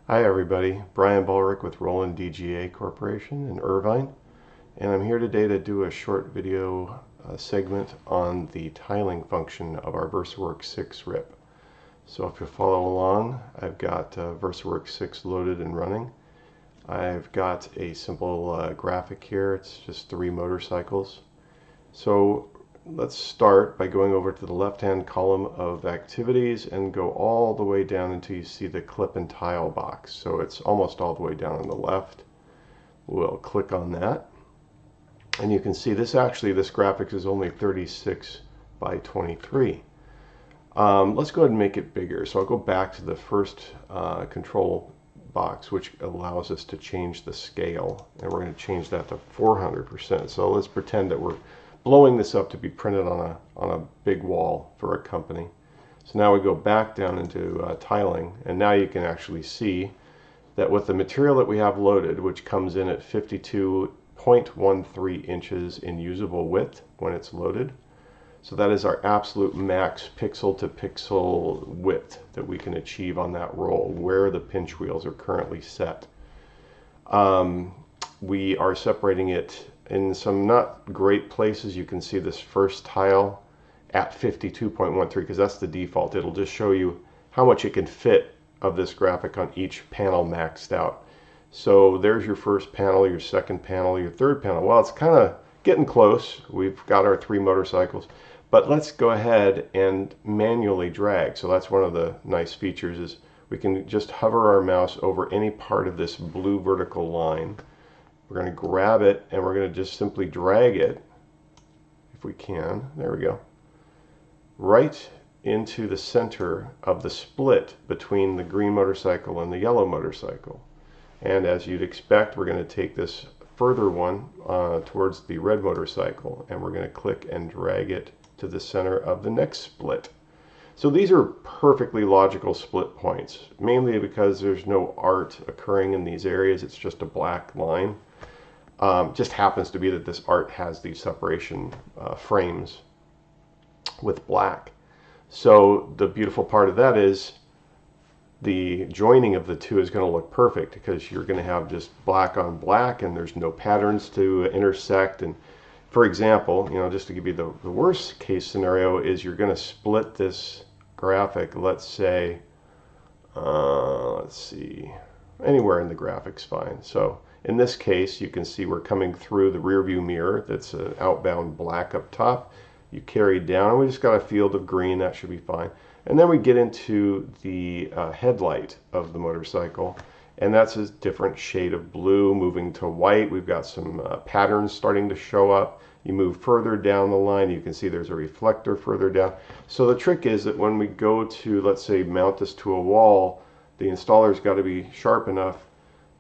Hi everybody, Bryan Ballreich with Roland DGA Corporation in Irvine, and I'm here today to do a short video segment on the tiling function of our VersaWorks 6 RIP. So if you follow along, I've got VersaWorks 6 loaded and running. I've got a simple graphic here. It's just 3 motorcycles. So let's start by going over to the left-hand column of activities and go all the way down until you see the clip and tile box. So it's almost all the way down on the left. We'll click on that. And you can see this graphic is only 36 by 23. Let's go ahead and make it bigger. So I'll go back to the first control box, which allows us to change the scale. And we're going to change that to 400%. So let's pretend that we're blowing this up to be printed on a big wall for a company. So now we go back down into tiling, and now you can actually see that with the material that we have loaded, which comes in at 52.13 inches in usable width when it's loaded. So that is our absolute max pixel to pixel width that we can achieve on that roll where the pinch wheels are currently set. We are separating it in some not great places. You can see this first tile at 52.13 because that's the default. It'll just show you how much it can fit of this graphic on each panel maxed out. So there's your first panel, your second panel, your third panel. Well, it's kind of getting close. We've got our 3 motorcycles, but let's go ahead and manually drag. So that's one of the nice features, is we can just hover our mouse over any part of this blue vertical line. We're going to grab it and we're going to just simply drag it, if we can, there we go, right into the center of the split between the green motorcycle and the yellow motorcycle. And as you'd expect, we're going to take this further one towards the red motorcycle, and we're going to click and drag it to the center of the next split. So these are perfectly logical split points, mainly because there's no art occurring in these areas. It's just a black line. Just happens to be that this art has these separation frames with black. So the beautiful part of that is the joining of the two is going to look perfect, because you're going to have just black on black and there's no patterns to intersect. And for example, just to give you the worst case scenario, is you're going to split this graphic, let's say, let's see, anywhere in the graphic's fine. So in this case, you can see we're coming through the rear view mirror. That's an outbound black up top. You carry down, and we just got a field of green. That should be fine. And then we get into the headlight of the motorcycle, and that's a different shade of blue moving to white. We've got some patterns starting to show up. You move further down the line, you can see there's a reflector further down. So the trick is that when we go to, let's say, mount this to a wall, the installer's got to be sharp enough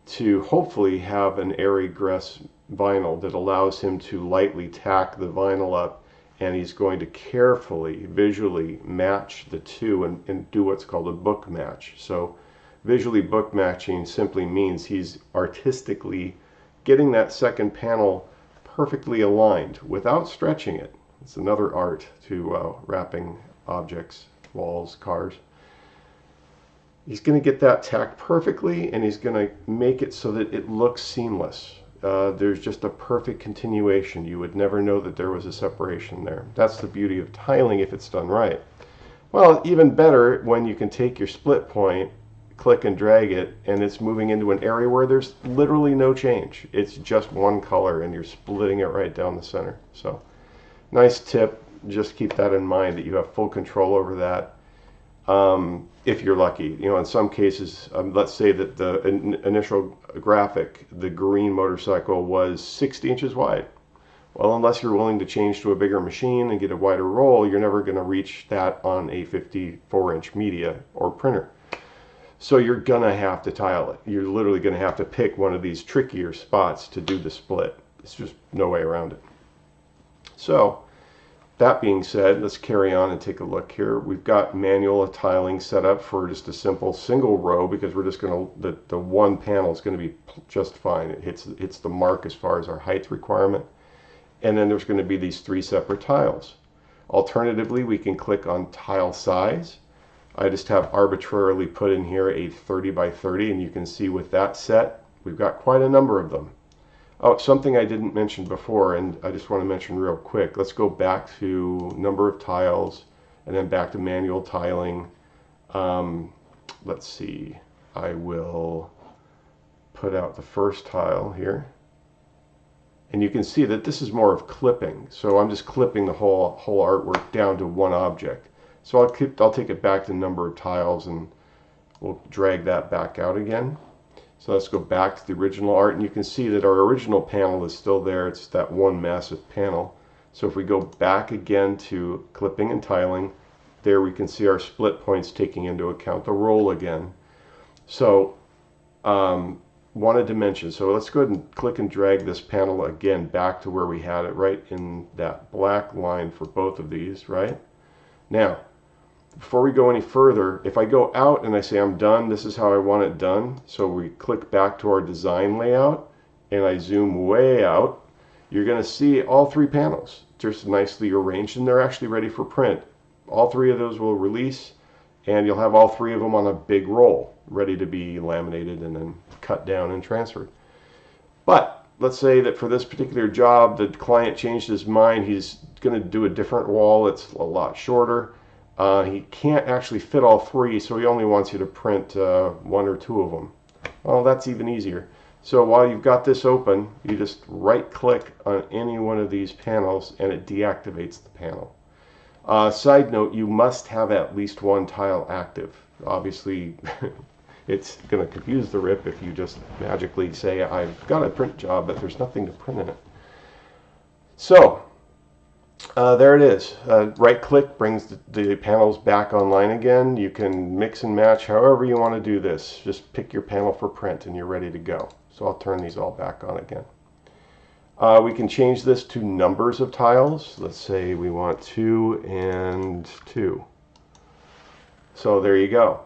to hopefully have an air egress vinyl that allows him to lightly tack the vinyl up, and he's going to carefully visually match the two and do what's called a book match. So visually book matching simply means he's artistically getting that second panel perfectly aligned without stretching it. It's another art to wrapping objects, walls, cars. He's going to get that tacked perfectly, and he's going to make it so that it looks seamless. There's just a perfect continuation. You would never know that there was a separation there. That's the beauty of tiling if it's done right. Well, even better when you can take your split point, click and drag it, and it's moving into an area where there's literally no change. It's just one color, and you're splitting it right down the center. So nice tip. Just keep that in mind, that you have full control over that. If you're lucky, in some cases, let's say that the initial graphic, the green motorcycle, was 60 inches wide. Well, unless you're willing to change to a bigger machine and get a wider roll, you're never going to reach that on a 54-inch media or printer. So you're going to have to tile it. You're literally going to have to pick one of these trickier spots to do the split. It's just no way around it. So that being said, let's carry on and take a look here. We've got manual tiling set up for just a simple single row, because we're just going to, the one panel is going to be just fine. It hits the mark as far as our height requirement. And then there's going to be these 3 separate tiles. Alternatively, we can click on tile size, I just have arbitrarily put in here a 30 by 30, and you can see with that set, we've got quite a number of them. Oh, something I didn't mention before, and I just want to mention real quick. Let's go back to number of tiles, and then back to manual tiling. Let's see. I will put out the first tile here. And you can see that this is more of clipping. So I'm just clipping the whole artwork down to one object. So I'll take it back to number of tiles, and we'll drag that back out again. So let's go back to the original art, and you can see that our original panel is still there. It's that one massive panel. So if we go back again to clipping and tiling, there we can see our split points taking into account the roll again. So wanted to mention, so let's go ahead and click and drag this panel again back to where we had it, right in that black line for both of these, right? Now, before we go any further, if I go out and I say I'm done, this is how I want it done. So we click back to our design layout and I zoom way out. You're going to see all three panels just nicely arranged, and they're actually ready for print. All three of those will release, and you'll have all three of them on a big roll ready to be laminated and then cut down and transferred. But let's say that for this particular job, the client changed his mind. He's going to do a different wall. It's a lot shorter. He can't actually fit all three, so he only wants you to print one or two of them. Well, that's even easier. So while you've got this open, you just right-click on any one of these panels, and it deactivates the panel. Side note, you must have at least one tile active. Obviously, it's going to confuse the RIP if you just magically say, I've got a print job, but there's nothing to print in it. So, there it is. Right-click brings the panels back online again. You can mix and match however you want to do this. Just pick your panel for print and you're ready to go. So I'll turn these all back on again. We can change this to numbers of tiles. Let's say we want 2 and 2. So there you go.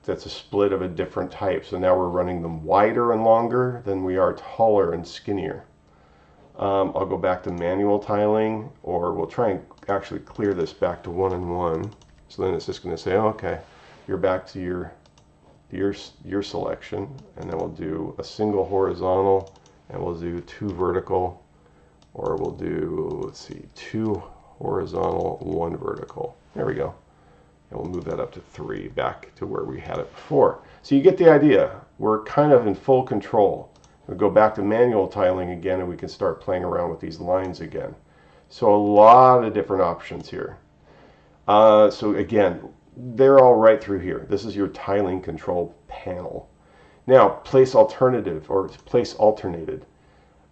That's a split of a different type. So now we're running them wider and longer than we are taller and skinnier. I'll go back to manual tiling, or we'll try and actually clear this back to 1 and 1. So then it's just going to say, oh, okay, you're back to your selection, and then we'll do a single horizontal, and we'll do 2 vertical, or we'll do, let's see, 2 horizontal, 1 vertical. There we go. And we'll move that up to 3, back to where we had it before. So you get the idea. We're kind of in full control. We'll go back to manual tiling again, and we can start playing around with these lines again. So a lot of different options here. So again, they're all right through here. This is your tiling control panel. Now, place alternative, or place alternated.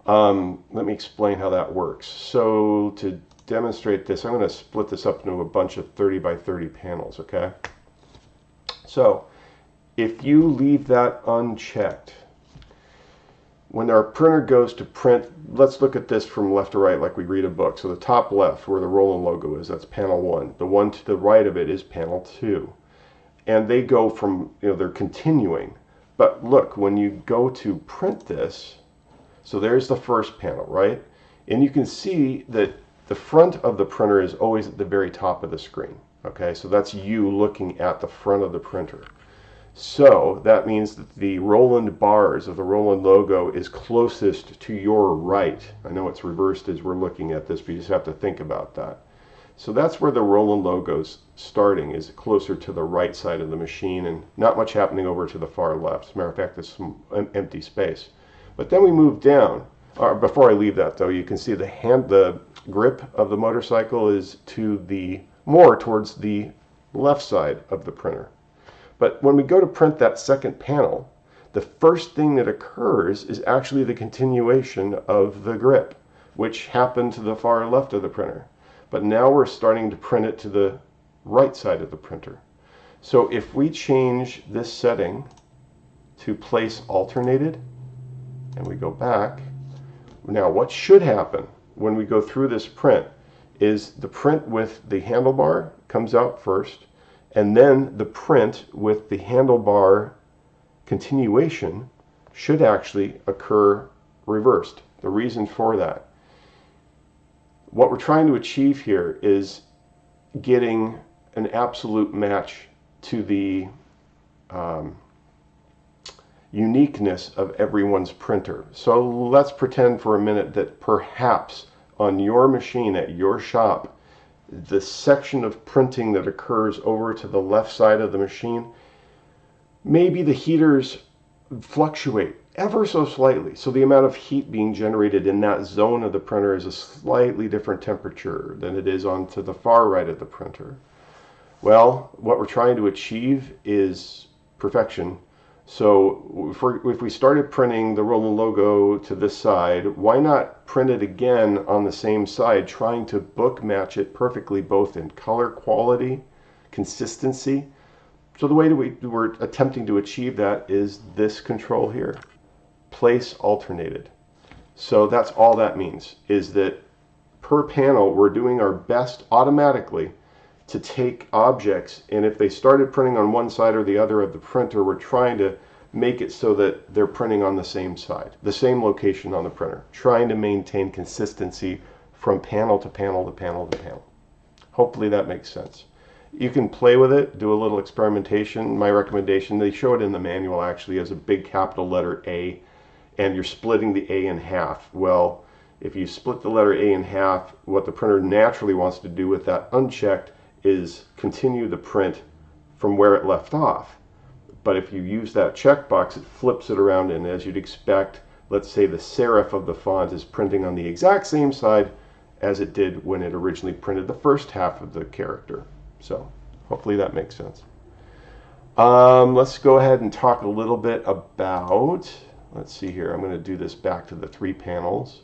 Let me explain how that works. So to demonstrate this, I'm going to split this up into a bunch of 30 by 30 panels, okay? So if you leave that unchecked, when our printer goes to print, let's look at this from left to right like we read a book. So the top left, where the Roland logo is, that's panel 1. The one to the right of it is panel 2. And they go from, they're continuing. But look, when you go to print this, so there's the first panel, right? And you can see that the front of the printer is always at the very top of the screen. Okay, so that's you looking at the front of the printer. So that means that the Roland bars of the Roland logo is closest to your right. I know it's reversed as we're looking at this, but you just have to think about that. So that's where the Roland logo's starting, is closer to the right side of the machine, and not much happening over to the far left. As a matter of fact, there's some empty space. But then we move down. Before I leave that though, you can see the grip of the motorcycle is more towards the left side of the printer. But when we go to print that second panel, the first thing that occurs is actually the continuation of the grip, which happened to the far left of the printer. But now we're starting to print it to the right side of the printer. So if we change this setting to place alternated, and we go back, now what should happen when we go through this print is the print with the handlebar comes out first, and then the print with the handlebar continuation should actually occur reversed. The reason for that, what we're trying to achieve here is getting an absolute match to the uniqueness of everyone's printer. So let's pretend for a minute that perhaps on your machine at your shop, the section of printing that occurs over to the left side of the machine, maybe the heaters fluctuate ever so slightly. So the amount of heat being generated in that zone of the printer is a slightly different temperature than it is on to the far right of the printer. Well, what we're trying to achieve is perfection. So if we started printing the Roland logo to this side, why not print it again on the same side, trying to book match it perfectly, both in color quality, consistency. So the way that we're attempting to achieve that is this control here, place alternated. So that's all that means, is that per panel we're doing our best automatically to take objects, and if they started printing on one side or the other of the printer, we're trying to make it so that they're printing on the same side, the same location on the printer, trying to maintain consistency from panel to panel to panel to panel. Hopefully that makes sense. You can play with it, do a little experimentation. My recommendation, they show it in the manual actually as a big capital letter A, and you're splitting the A in half. Well, if you split the letter A in half, what the printer naturally wants to do with that unchecked is continue the print from where it left off. But if you use that checkbox, it flips it around, and as you'd expect, let's say the serif of the font is printing on the exact same side as it did when it originally printed the first half of the character. So hopefully that makes sense. Let's go ahead and talk a little bit about, let's see here, I'm going to do this back to the 3 panels.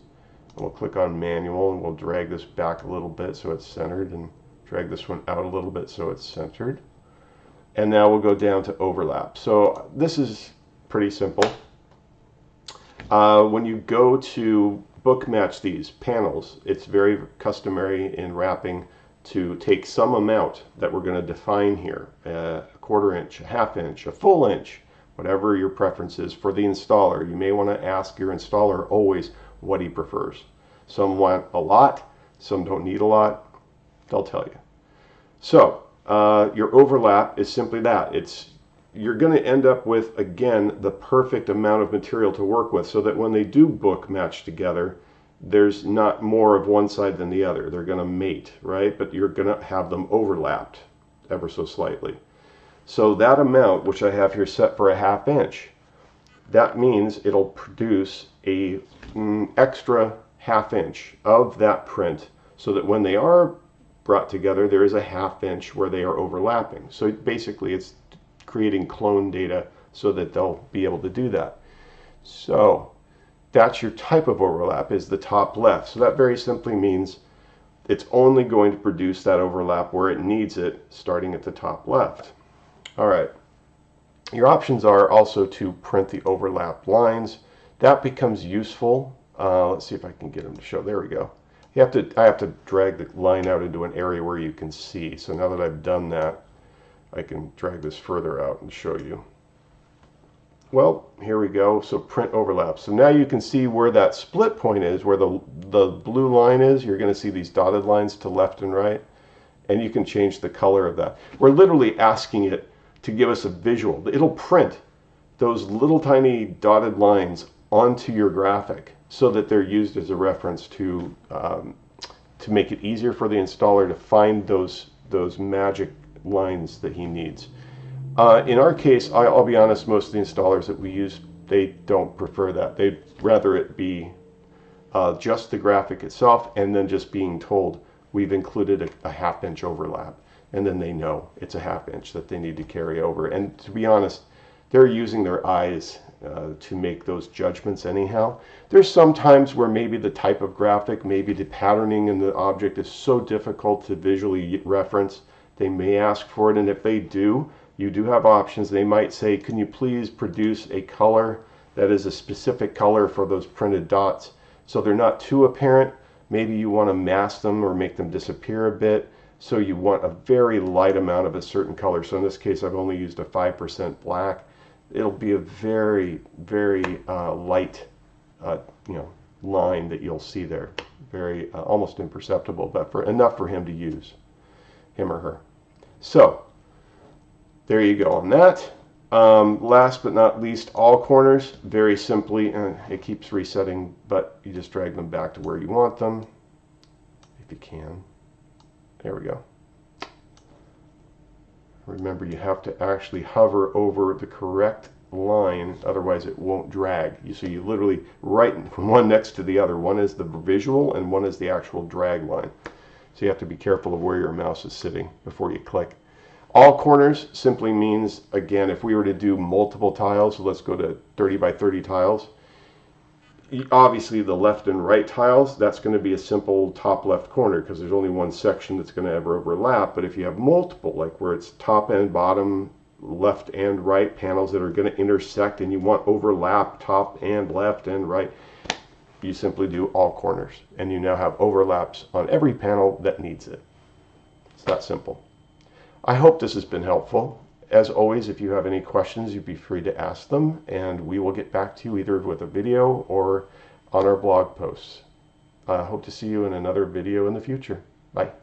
And we'll click on manual, and we'll drag this back a little bit so it's centered, and drag this one out a little bit so it's centered. And now we'll go down to overlap. So this is pretty simple. When you go to book match these panels, it's very customary in wrapping to take some amount that we're going to define here, a 1/4 inch, a 1/2 inch, a full inch, whatever your preference is for the installer. You may want to ask your installer always what he prefers. Some want a lot, some don't need a lot. They'll tell you. So your overlap is simply that. You're going to end up with, again, the perfect amount of material to work with, so that when they do book match together, there's not more of one side than the other. They're going to mate, right? But you're going to have them overlapped ever so slightly. So that amount, which I have here set for a 1/2 inch, that means it'll produce a extra 1/2 inch of that print, so that when they are brought together, there is a 1/2 inch where they are overlapping. So basically it's creating clone data so that they'll be able to do that. So that's your type of overlap, is the top left. So that very simply means it's only going to produce that overlap where it needs it, starting at the top left. All right. Your options are also to print the overlap lines. That becomes useful. Let's see if I can get them to show. There we go. I have to drag the line out into an area where you can see. So now that I've done that, I can drag this further out and show you. Well, here we go. So print overlap. So now you can see where that split point is, where the blue line is. You're going to see these dotted lines to left and right, and you can change the color of that. We're literally asking it to give us a visual. It'll print those little tiny dotted lines onto your graphic, so that they're used as a reference to make it easier for the installer to find those magic lines that he needs. In our case, I'll be honest, most of the installers that we use, they don't prefer that. They'd rather it be just the graphic itself, and then just being told we've included a 1/2 inch overlap, and then they know it's a 1/2 inch that they need to carry over. And to be honest, they're using their eyes to make those judgments anyhow. There's some times where maybe the type of graphic, maybe the patterning in the object is so difficult to visually reference, they may ask for it, and if they do, you do have options. They might say, can you please produce a color that is a specific color for those printed dots, so they're not too apparent. Maybe you want to mask them or make them disappear a bit, so you want a very light amount of a certain color. So in this case, I've only used a 5% black. It'll be a very, very light line that you'll see there. Very almost imperceptible, but enough for him to use, him or her. So there you go on that. Last but not least, all corners, very simply, and it keeps resetting, but you just drag them back to where you want them, if you can. There we go. Remember, you have to actually hover over the correct line, otherwise it won't drag. So you literally write one next to the other. One is the visual and one is the actual drag line. So you have to be careful of where your mouse is sitting before you click. All corners simply means, again, if we were to do multiple tiles, so let's go to 30 by 30 tiles. Obviously the left and right tiles, that's going to be a simple top left corner because there's only one section that's going to ever overlap. But if you have multiple, like where it's top and bottom, left and right panels that are going to intersect and you want overlap top and left and right, you simply do all corners. And you now have overlaps on every panel that needs it. It's that simple. I hope this has been helpful. As always, if you have any questions, you'd be free to ask them, and we will get back to you either with a video or on our blog posts. I hope to see you in another video in the future. Bye.